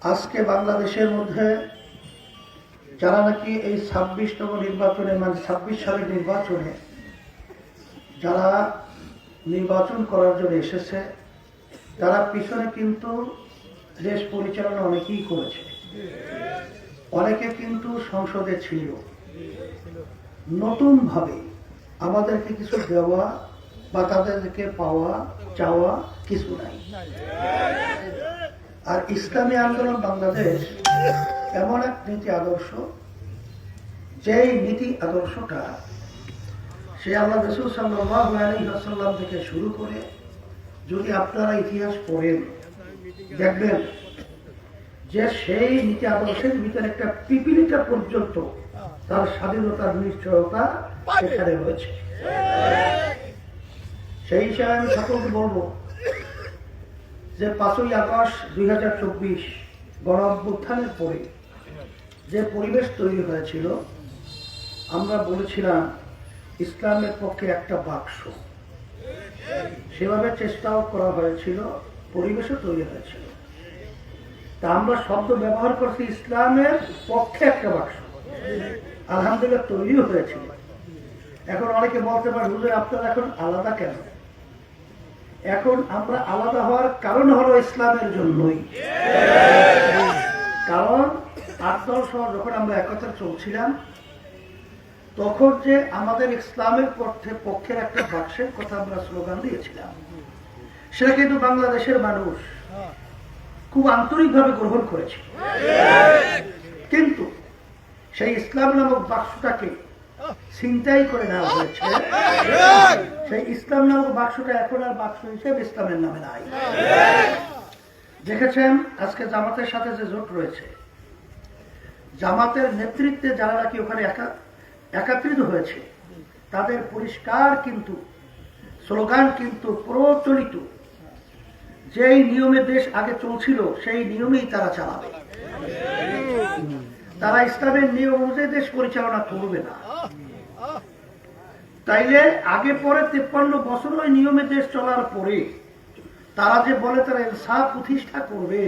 আজকে বাংলাদেশের মধ্যে যারা নাকি এই ২৬তম নির্বাচনে মানে ২৬ সালের নির্বাচনে যারা নির্বাচন করার জন্য এসেছে তারা পিছনে কিন্তু দেশ পরিচালনা অনেকেই করেছে, অনেকে কিন্তু সংসদে ছিল। নতুনভাবে আমাদেরকে কিছু দেওয়া বা তাদেরকে পাওয়া চাওয়া কিছু নাই। আর ইসলামী আন্দোলন বাংলাদেশ এমন এক নীতি আদর্শ, যেই নীতি আদর্শটা সে আল্লাহ রাসূল সাল্লাল্লাহু আলাইহি ওয়াসাল্লাম থেকে শুরু করে যদি আপনারা ইতিহাস পড়েন দেখবেন যে সেই নীতি আদর্শের ভিতরে একটা পিপিলিকা পর্যন্ত তার স্বাধীনতার নিশ্চয়তা সেখানে রয়েছে। সেই হিসাবে আমি সকলকে বলবো যে ৫ই আগস্ট ২০২৪ গণ অভ্যুত্থানের পরে যে পরিবেশ তৈরি হয়েছিল, আমরা বলেছিলাম ইসলামের পক্ষে একটা বাক্স, সেভাবে চেষ্টাও করা হয়েছিল, পরিবেশও তৈরি হয়েছিল। তা আমরা শব্দ ব্যবহার করছি ইসলামের পক্ষে একটা বাক্স, আলহামদুলিল্লাহ তৈরিও হয়েছিল। এখন অনেকে বলতে পারে হুজুর আপনারা এখন আলাদা কেন? এখন আমরা আলাদা হওয়ার কারণ হলো ইসলামের জন্যই। কারণ ৮-১০ সহ যখন আমরা একত্রে চলছিলাম তখন যে আমাদের ইসলামের পক্ষের একটা বাক্সের কথা আমরা স্লোগান দিয়েছিলাম, সেটা কিন্তু বাংলাদেশের মানুষ খুব আন্তরিকভাবে গ্রহণ করেছে। কিন্তু সেই ইসলাম নামক বাক্সটাকে ছিনতাই করে নেওয়া হয়েছে। সেই ইসলাম নামক বাক্সটা এখন আর বাক্স হিসেবে ইসলামের নামে নাই। দেখেছেন আজকে জামাতের সাথে যে জোট রয়েছে, জামাতের নেতৃত্বে যারা নাকি ওখানে একাত্রিত হয়েছে তাদের পরিষ্কার কিন্তু স্লোগান কিন্তু প্রচলিত, যেই নিয়মে দেশ আগে চলছিল সেই নিয়মেই তারা চালাবে। তারা ইসলামের নিয়ম অনুযায়ী দেশ পরিচালনা করবে না। তাইলে আগে পরে ৫৩ বছর ওই নিয়মে দেশ চলার পরে তারা যে বলে তারা ইনসাফ প্রতিষ্ঠা করবে,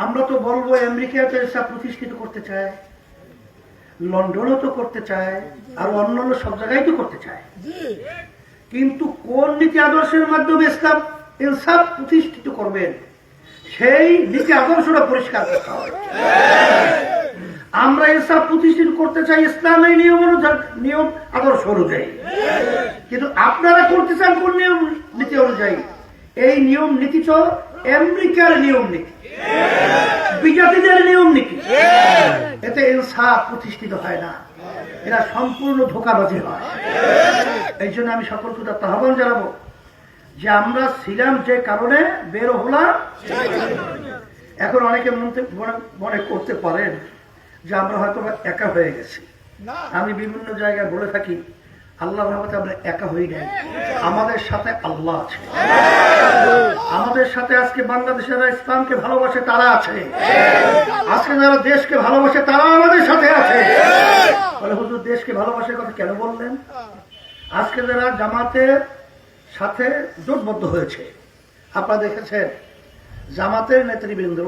আমরা তো বলবো আমেরিকাতে ইনসাফ প্রতিষ্ঠিত করতে চায়, লন্ডনও তো করতে চায়, আর অন্যান্য সব জায়গায় তো করতে চায়। কিন্তু কোন নীতি আদর্শের মাধ্যমে ইসলাম ইনসাফ প্রতিষ্ঠিত করবেন সেই নীতি আদর্শটা পরিষ্কার করতে হবে। আমরা ইনসাফ প্রতিষ্ঠিত করতে চাই ইসলামের নিয়ম আদর্শ অনুযায়ী, কিন্তু আপনারা করতে চান কোন নিয়ম নীতি অনুযায়ী? এই নিয়ম নীতি তো আমেরিকার নিয়ম নীতি, বিজাতিদের নিয়ম নীতি। এতে ইনসাফ প্রতিষ্ঠিত হয় না, এরা সম্পূর্ণ ধোঁকাবাজি হয়। এই জন্য আমি সকলকে আহ্বান জানাবো যে আমরা ছিলাম যে কারণে বের হলাম। এখন অনেকে মনে করতে পারেন যে আমরা হয়তো একা হয়ে গেছি। আমি বিভিন্ন জায়গায় বলে থাকি আল্লাহর রহমতে আমরা একা হয়ে যাই, আমাদের সাথে আল্লাহ আছে। আমাদের সাথে আজকে বাংলাদেশের যারা ইসলামকে ভালোবাসে তারা আছে, আজকে যারা দেশকে ভালোবাসে তারা আমাদের সাথে আছে। বলে হুজুর দেশকে ভালোবাসার কথা কেন বললেন? আজকে যারা জামাতের সাথে জোটবদ্ধ হয়েছে, আপনারা দেখেছেন জামাতের নেতৃবৃন্দ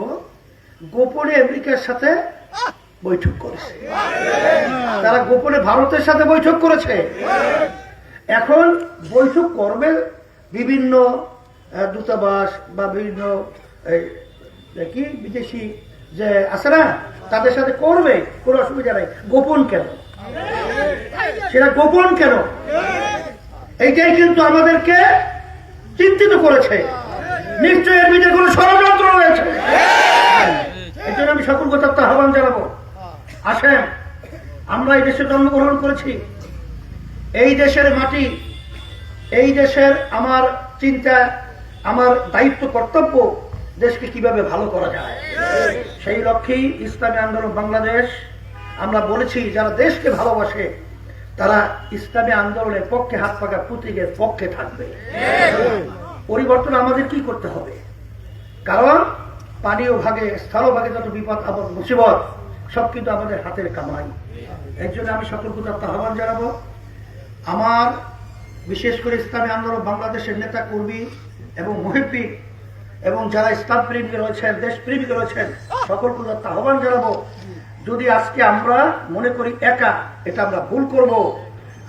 গোপনে আমেরিকার সাথে বৈঠক করেছে, তারা গোপনে ভারতের সাথে বৈঠক করেছে। এখন বৈঠক করবে বিভিন্ন দূতাবাস বা বিভিন্ন কি বিদেশি যে আছে না তাদের সাথে করবে, কোনো অসুবিধা নাই। গোপন কেন? সেটা গোপন কেন? এইটাই কিন্তু আমাদেরকে চিন্তিত করেছে। নিশ্চয়ই এর ভিতরে কোনো ষড়যন্ত্র রয়েছে। এই জন্য আমি সকল কথা আহ্বান জানাবো, আসেন আমরা এই দেশে জন্মগ্রহণ করেছি, এই দেশের মাটি, এই দেশের আমার চিন্তা, আমার দায়িত্ব কর্তব্য দেশকে কিভাবে ভালো করা যায়। সেই লক্ষ্যেই ইসলামী আন্দোলন বাংলাদেশ আমরা বলেছি যারা দেশকে ভালোবাসে তারা ইসলামী আন্দোলনের পক্ষে হাত পাকা প্রতীকের পক্ষে থাকবে। পরিবর্তন আমাদের কি করতে হবে? কারণ পানীয় ভাগে স্থলভাগে যত বিপদ আপদ মুসিবত সব কিন্তু আমাদের হাতের কামাই। এর জন্য আমি সকলকে আহ্বান জানাবো, আমার বিশেষ করে ইসলামী আন্দোলন বাংলাদেশের নেতা কর্মী এবং মুহিব্বিন এবং যারা ইসলাম প্রেমিক রয়েছেন, দেশ প্রেমিক রয়েছেন, সকলকে আহ্বান জানাবো, যদি আজকে আমরা মনে করি একা, এটা আমরা ভুল করব।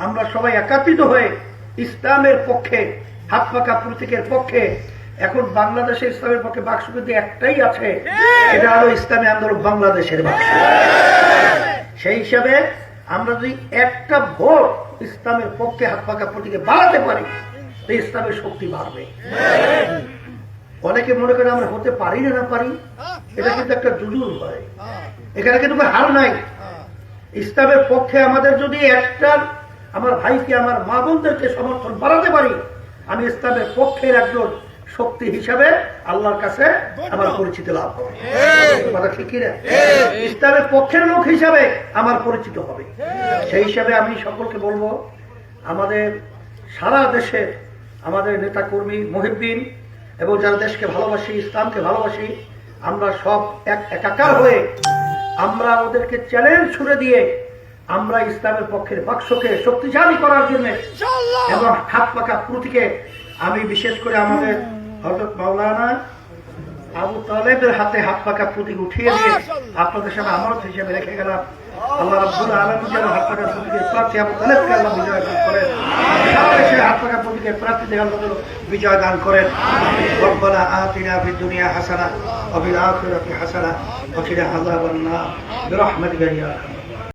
আমরা সবাই একাত্রিত হয়ে ইসলামের পক্ষে, হাত পাকা প্রতীকের পক্ষে, এখন বাংলাদেশে ইসলামের পক্ষে বাক্স কিন্তু একটাই আছে, এটা হলো ইসলামী আন্দোলন বাংলাদেশের বাক্স। সেই হিসাবে আমরা যদি একটা ভোট ইসলামের পক্ষে হাত পাকা প্রতীকে বাড়াতে পারি, তো ইসলামের শক্তি বাড়বে। অনেকে মনে করে আমরা হতে পারি না পারি, এটা কিন্তু একটা জুজুর হয়, এখানে কিন্তু হার নাই। ইসলামের পক্ষে আমাদের যদি একটা, আমার ভাইকে, আমার মা বোনদেরকে সমর্থন বাড়াতে পারি, আমি ইসলামের পক্ষের একজন শক্তি হিসাবে আল্লাহর কাছে আমার পরিচিত লাভ হবে। কথা ঠিক কিনা? ইসলামের পক্ষের লোক হিসাবে আমার পরিচিত হবে। সেই হিসাবে আমি সকলকে বলবো, আমাদের সারা দেশে আমাদের নেতা কর্মী, মুহিব্বিন এবং যারা দেশকে ভালোবাসি, ইসলামকে ভালোবাসি, আমরা সব একাকার হয়ে আমরা ওদেরকে চ্যালেঞ্জ ছুড়ে দিয়ে আমরা ইসলামের পক্ষের বাক্সকে শক্তিশালী করার জন্য এবং হাত পাকা প্রতীকে, আমি বিশেষ করে আমাদের হযরত মাওলানা আবু তালেবের হাতে হাত পাকা প্রতীক উঠিয়ে দিয়ে আপনাদের সামনে আমানত হিসেবে রেখে গেলাম। আল্লাহ রাব্বুল আলামিন যেন হাত পাকা প্রতীকের প্রার্থী আবু তালেবকে আল্লাহ বিজয় দান করেন, সারা দেশের হাত পাকা প্রতীকের প্রার্থীদের আল্লাহ বিজয় দান করেন। রব্বানা আতিনা ফিদ দুনিয়া হাসানাহ ওয়া ফিল আখিরাতি হাসানাহ ওয়া কিনা আযাবান নার বিরহমাতিকা ইয়া আরহাম।